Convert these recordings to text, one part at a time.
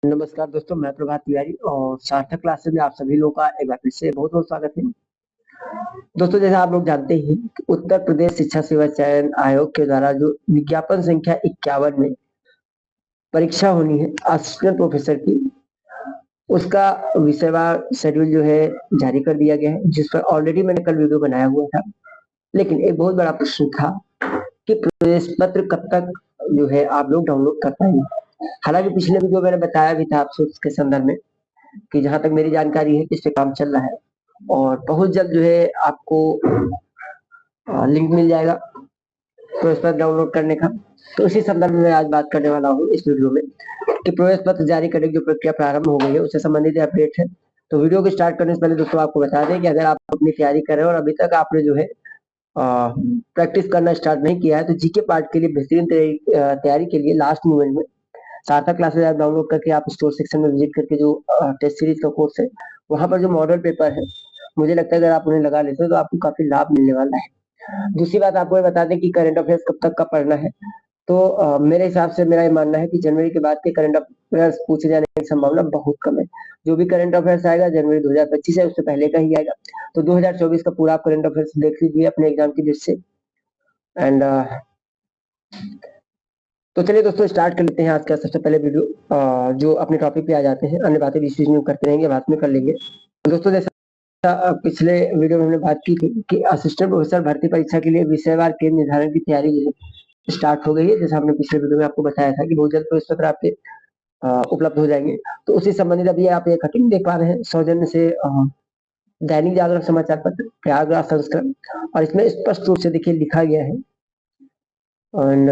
नमस्कार दोस्तों, मैं प्रभात तिवारी और सार्थक क्लासेस में आप सभी लोगों का एक बार फिर से बहुत बहुत स्वागत है। दोस्तों, जैसा आप लोग जानते हैं कि उत्तर प्रदेश शिक्षा सेवा चयन आयोग के द्वारा जो विज्ञापन संख्या 51 में परीक्षा होनी है असिस्टेंट प्रोफेसर की, उसका विषयवार शेड्यूल जो है जारी कर दिया गया है, जिस पर ऑलरेडी मैंने कल वीडियो बनाया हुआ था। लेकिन एक बहुत बड़ा प्रश्न था कि प्रवेश पत्र कब तक जो है आप लोग डाउनलोड कर पाएंगे। हालांकि पिछले वीडियो मैंने बताया भी था आपसे उसके संदर्भ में कि जहां तक मेरी जानकारी है इस पे काम चल रहा है और बहुत जल्द जो है आपको लिंक मिल जाएगा प्रवेश पत्र डाउनलोड करने का। तो इसी संदर्भ में आज बात करने वाला हूँ इस वीडियो में कि प्रवेश पत्र जारी करने की जो प्रक्रिया प्रारंभ हो गई है उससे संबंधित अपडेट है। तो वीडियो को स्टार्ट करने से पहले दोस्तों आपको बता दें कि अगर आप अपनी तैयारी कर रहे हैं और अभी तक आपने जो है प्रैक्टिस करना स्टार्ट नहीं किया है तो जीके पार्ट के लिए बेहतरीन तैयारी के लिए लास्ट मोमेंट में सार्थक क्लासेस ऐप डाउनलोड करके आप स्टोर सेक्शन में विजिट करके जो टेस्ट सीरीज का कोर्स है वहां पर जो मॉडल पेपर है, मुझे लगता है अगर आप उन्हें लगा लेते हो तो आपको काफी लाभ मिलने वाला है। दूसरी बात आपको ये बता दें कि करंट अफेयर्स कब तक का पढ़ना है। तो मेरे हिसाब से मेरा ये मानना है कि जनवरी के बाद के करंट अफेयर्स पूछे जाने की संभावना बहुत कम है। जो भी करंट अफेयर्स आएगा जनवरी 2025 है, उससे पहले का ही आएगा। तो 2024 का पूरा आप करंट अफेयर्स देख लीजिए अपने एग्जाम की दृष्टि से। एंड तो चलिए दोस्तों स्टार्ट कर लेते हैं आज का सबसे पहले वीडियो। जो अपने टॉपिक पे आ जाते हैं, अन्य बातें बीच बीच में करते रहेंगे, बाद में कर लेंगे। दोस्तों, जैसा पिछले वीडियो में हमने बात की थी कि असिस्टेंट प्रोफेसर भर्ती परीक्षा के लिए विषयवार केंद्र निर्धारण की तैयारी जो है स्टार्ट हो गई है। जैसा हमने पिछले वीडियो में आपको बताया था कि बहुत जल्द प्रवेश पत्र आपके उपलब्ध हो जाएंगे। तो उसी संबंधित अभी आप एक कटिंग देख पा रहे हैं सौजन्य से दैनिक जागरण समाचार पत्र प्रयागराज संस्करण, और इसमें स्पष्ट रूप से देखिए लिखा गया है। एंड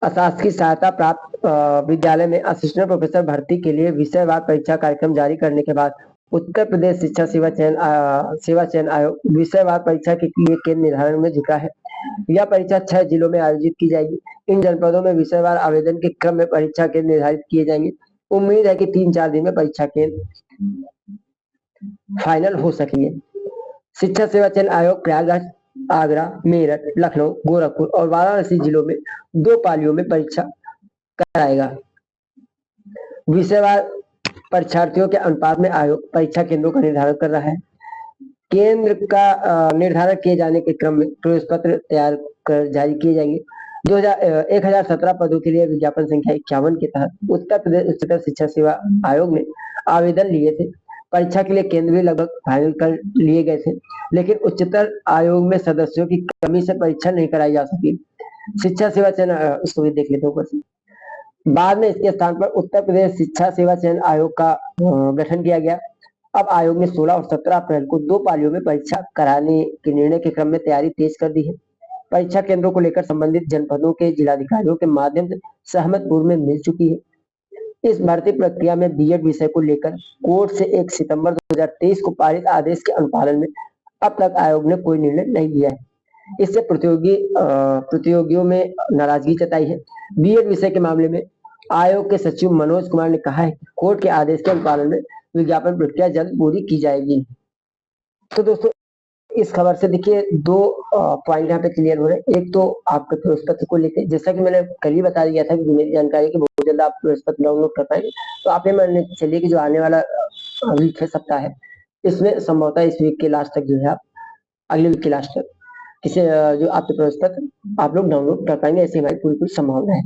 अशासकीय सहायता प्राप्त विद्यालय में असिस्टेंट प्रोफेसर भर्ती के लिए विषयवार परीक्षा कार्यक्रम जारी करने के बाद उत्तर प्रदेश शिक्षा सेवा चयन आयोग विषयवार परीक्षा के लिए केंद्र निर्धारण में जुटा है। यह परीक्षा 6 जिलों में आयोजित की जाएगी। इन जनपदों में विषयवार आवेदन के क्रम में परीक्षा केंद्र निर्धारित किए जाएंगे। उम्मीद है कि 3-4 दिन में परीक्षा केंद्र फाइनल हो सकेंगे। शिक्षा सेवा चयन आयोग प्रयागराज, आगरा, मेरठ, लखनऊ, गोरखपुर और वाराणसी जिलों में 2 पालियों में परीक्षा कराएगा। विषयवार परीक्षार्थियों के अनुपात में आयोग परीक्षा केंद्रों का निर्धारण कर रहा है। केंद्र का निर्धारण किए जाने के क्रम में प्रवेश पत्र तैयार कर जारी किए जाएंगे। 1017 पदों के लिए विज्ञापन संख्या 51 के तहत उत्तर प्रदेश उच्चतर शिक्षा सेवा आयोग ने आवेदन लिए थे। परीक्षा के लिए केंद्र भी लगभग फाइनल कर लिए गए थे, लेकिन उच्चतर आयोग में सदस्यों की कमी से परीक्षा नहीं कराई जा सकी। शिक्षा सेवा चयन इसको भी देख लेते हैं ऊपर से। बाद में इसके स्थान पर उत्तर प्रदेश शिक्षा सेवा चयन आयोग का गठन किया गया। अब आयोग ने 16 और 17 अप्रैल को 2 पालियों में परीक्षा कराने के निर्णय के क्रम में तैयारी तेज कर दी है। परीक्षा केंद्रों को लेकर संबंधित जनपदों के जिलाधिकारियों के माध्यम से सहमति पूर्व में मिल चुकी है। इस भर्ती प्रक्रिया में बीएड विषय को लेकर कोर्ट से 1 सितंबर 2023 को पारित आदेश के अनुपालन में अब तक आयोग ने कोई निर्णय नहीं लिया है। इससे प्रतियोगियों में नाराजगी जताई है। बीएड विषय के मामले में आयोग के सचिव मनोज कुमार ने कहा है कि कोर्ट के आदेश के अनुपालन में विज्ञापन प्रक्रिया जल्द पूरी की जाएगी। तो दोस्तों, इस खबर से देखिए 2 पॉइंट यहाँ पे क्लियर हो रहे हैं। एक तो आपके प्रवेश पत्र को लेकर, जैसा कि मैंने कल ही बता दिया था कि मेरी जानकारी कि बहुत जल्द आप प्रवेश पत्र डाउनलोड कर पाएंगे। तो आप ये मान के चलिए कि जो आने वाला वीक है, सप्ताह है, इसमें संभवतः इस वीक के लास्ट तक जो है आप अगले वीक के लास्ट तक इसे जो आपके प्रवेश पत्र आप लोग डाउनलोड कर पाएंगे, ऐसी हमारी पूरी संभावना है।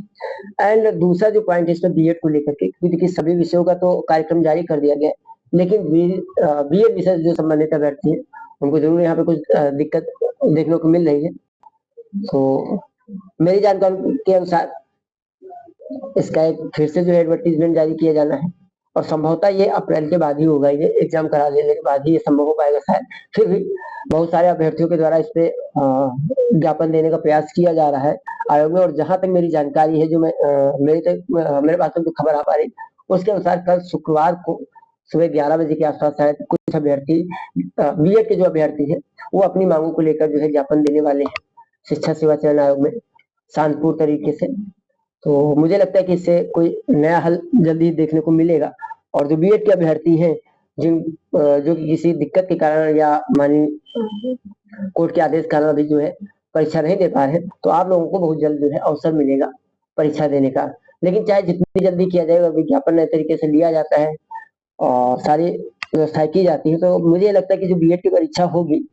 एंड दूसरा जो पॉइंट है इसमें बीएड को लेकर के, क्योंकि देखिए सभी विषयों का तो कार्यक्रम जारी कर दिया गया है, लेकिन बीएड विषय जो संबंधित अभ्यर्थी है उनको जरूर यहाँ पे कुछ दिक्कत देखने को मिल रही है। तो मेरी जानकारी के अनुसार इसका एक फिर से जो एडवर्टीजमेंट जारी किया जाना है और संभवतः ये अप्रैल के बाद ही होगा। ये एग्जाम करा लेने के बाद ही ये संभव हो पाएगा शायद। फिर भी बहुत सारे अभ्यर्थियों के द्वारा इस पे ज्ञापन देने का प्रयास किया जा रहा है आयोग में। और जहां तक मेरी जानकारी है, जो मैं मेरे पास जो खबर आ पा रही उसके अनुसार कल शुक्रवार को सुबह 11 बजे के आसपास शायद कुछ अभ्यर्थी बीएड के जो अभ्यर्थी है वो अपनी मांगों को लेकर जो है ज्ञापन देने वाले हैं शिक्षा सेवा चयन आयोग में शांतिपूर्ण तरीके से। तो मुझे लगता है कि इससे कोई नया हल जल्दी देखने को मिलेगा। और जो बीएड के अभ्यर्थी हैं जिन जो कि किसी दिक्कत के कारण या मानी कोर्ट के आदेश के कारण अभी जो है परीक्षा नहीं दे पा रहे हैं, तो आप लोगों को बहुत जल्द जो है अवसर मिलेगा परीक्षा देने का। लेकिन चाहे जितनी जल्दी किया जाएगा, विज्ञापन नए तरीके से लिया जाता है और सारी व्यवस्थाएं की जाती है, तो मुझे लगता है कि जो बीएड की परीक्षा होगी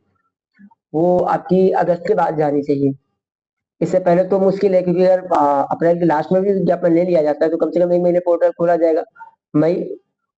वो आपकी अगस्त के बाद जानी चाहिए। इससे पहले तो मुश्किल है, क्योंकि अगर अप्रैल के लास्ट में भी विज्ञापन ले लिया जाता है तो कम से कम 1 महीने पोर्टल खोला जाएगा, मई,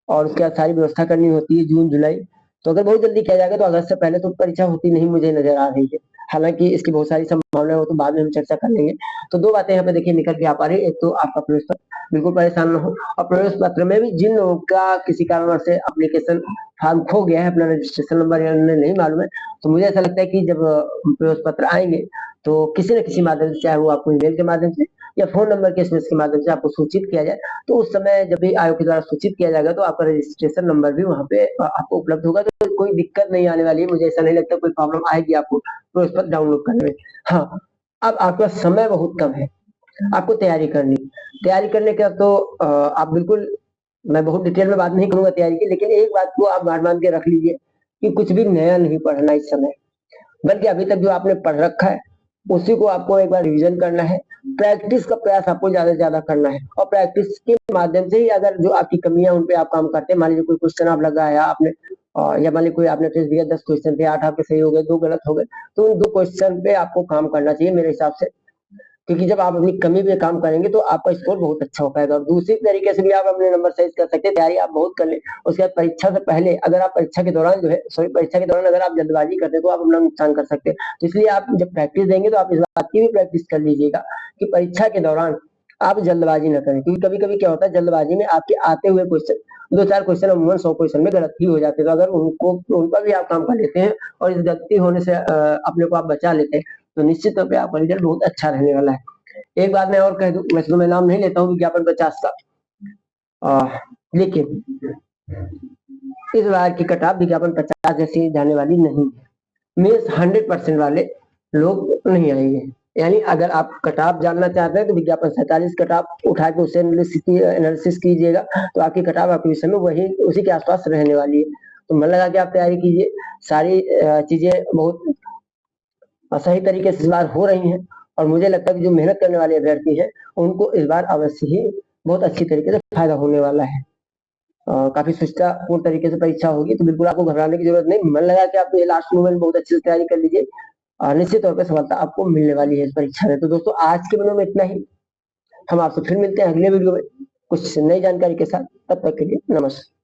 और उसके बाद सारी व्यवस्था करनी होती है जून जुलाई। तो अगर बहुत जल्दी किया जाएगा तो अगस्त से पहले तो परीक्षा होती नहीं मुझे नजर आ रही है। हालांकि इसकी बहुत सारी संभावनाएं हो, तो बाद में हम चर्चा कर लेंगे। तो दो बातें यहाँ पे देखिए निकल के आ पा रही है। एक तो आपका प्रवेश पत्र, बिल्कुल परेशान न हो। और प्रवेश पत्र में भी जिन लोगों का किसी कारणवश से एप्लीकेशन फॉर्म खो गया है, अपना रजिस्ट्रेशन नंबर या उन्हें नहीं मालूम है, तो मुझे ऐसा लगता है कि जब प्रवेश पत्र आएंगे तो किसी न किसी माध्यम से, चाहे वो आपको ईमेल के माध्यम से या फोन नंबर के एसएमएस के माध्यम से आपको सूचित किया जाए, तो उस समय जब भी आयोग के द्वारा सूचित किया जाएगा तो आपका रजिस्ट्रेशन नंबर भी वहाँ पे आपको उपलब्ध होगा। तो कोई दिक्कत नहीं आने वाली है, मुझे ऐसा नहीं लगता कोई प्रॉब्लम आएगी आपको प्रवेश पत्र डाउनलोड करने में। हाँ, अब आपके पास समय बहुत कम है, आपको तैयारी करने का तो आप बिल्कुल, मैं बहुत डिटेल में बात नहीं करूंगा तैयारी की, लेकिन एक बात को आप मान के रख लीजिए कि कुछ भी नया नहीं पढ़ना इस समय, बल्कि अभी तक जो आपने पढ़ रखा है उसी को आपको एक बार रिवीजन करना है। प्रैक्टिस का प्रयास आपको ज्यादा से ज्यादा करना है, और प्रैक्टिस के माध्यम से ही अगर जो आपकी कमियां उन पे आप काम करते हैं, मान लीजिए कोई क्वेश्चन आप लगाया आपने, या मान लीजिए कोई आपने टेस्ट दिया, 10 क्वेश्चन थे, 8 आपके सही हो गए, 2 गलत हो गए, तो उन 2 क्वेश्चन पे आपको काम करना चाहिए मेरे हिसाब से। क्योंकि जब आप अपनी कमी पे काम करेंगे तो आपका स्कोर बहुत अच्छा हो पाएगा। और दूसरी तरीके से भी आप अपने नंबर सही कर सकते हैं, तैयारी आप बहुत कर लें। उसके बाद परीक्षा से पहले अगर आप परीक्षा के दौरान जो है, सॉरी, परीक्षा के दौरान अगर आप जल्दबाजी करते हैं तो आप अपना नुकसान कर सकते हैं। तो इसलिए आप जब प्रैक्टिस देंगे तो आप इस बात की भी प्रैक्टिस कर लीजिएगा कि परीक्षा के दौरान आप जल्दबाजी न करें, क्योंकि कभी कभी क्या होता है, जल्दबाजी में आपके आते हुए क्वेश्चन, 2-4 क्वेश्चन, अमूमन 100 क्वेश्चन में गलत ही हो जाते हैं। तो अगर उनको उन पर भी आप काम कर लेते हैं और इस गलती होने से अपने को आप बचा लेते हैं, तो निश्चित तौर पर आपका रिजल्ट बहुत अच्छा रहने वाला है। एक बात मैं और कह दूं, वैसे तो मैं नाम नहीं लेता हूँ विज्ञापन 50 का, लेकिन इस बार की कट ऑफ विज्ञापन 50 जैसी जाने वाली नहीं है। मीन्स 100% वाले लोग नहीं आएंगे। यानी अगर आप कट ऑफ जानना चाहते हैं तो विज्ञापन 47 कट ऑफ उठा के उसे एनालिसिस कीजिएगा, तो आपकी कट ऑफ आपके विषय में वही उसी के आसपास रहने वाली है। तो मन लगा के आप तैयारी कीजिए, सारी चीजें बहुत सही तरीके से इस बार हो रही हैं, और मुझे लगता है कि जो मेहनत करने वाले अभ्यर्थी हैं उनको इस बार अवश्य ही बहुत अच्छी तरीके से फायदा होने वाला है। काफी सुचारूपूर्ण तरीके से परीक्षा होगी, तो बिल्कुल आपको घबराने की जरूरत नहीं। मन लगा के आप ये लास्ट मोमेंट बहुत अच्छे से तैयारी कर लीजिए, निश्चित तौर पर सफलता आपको मिलने वाली है इस परीक्षा में। तो दोस्तों, आज के वीडियो में इतना ही। हम आपसे फिर मिलते हैं अगले वीडियो में कुछ नई जानकारी के साथ। तब तक के लिए नमस्कार।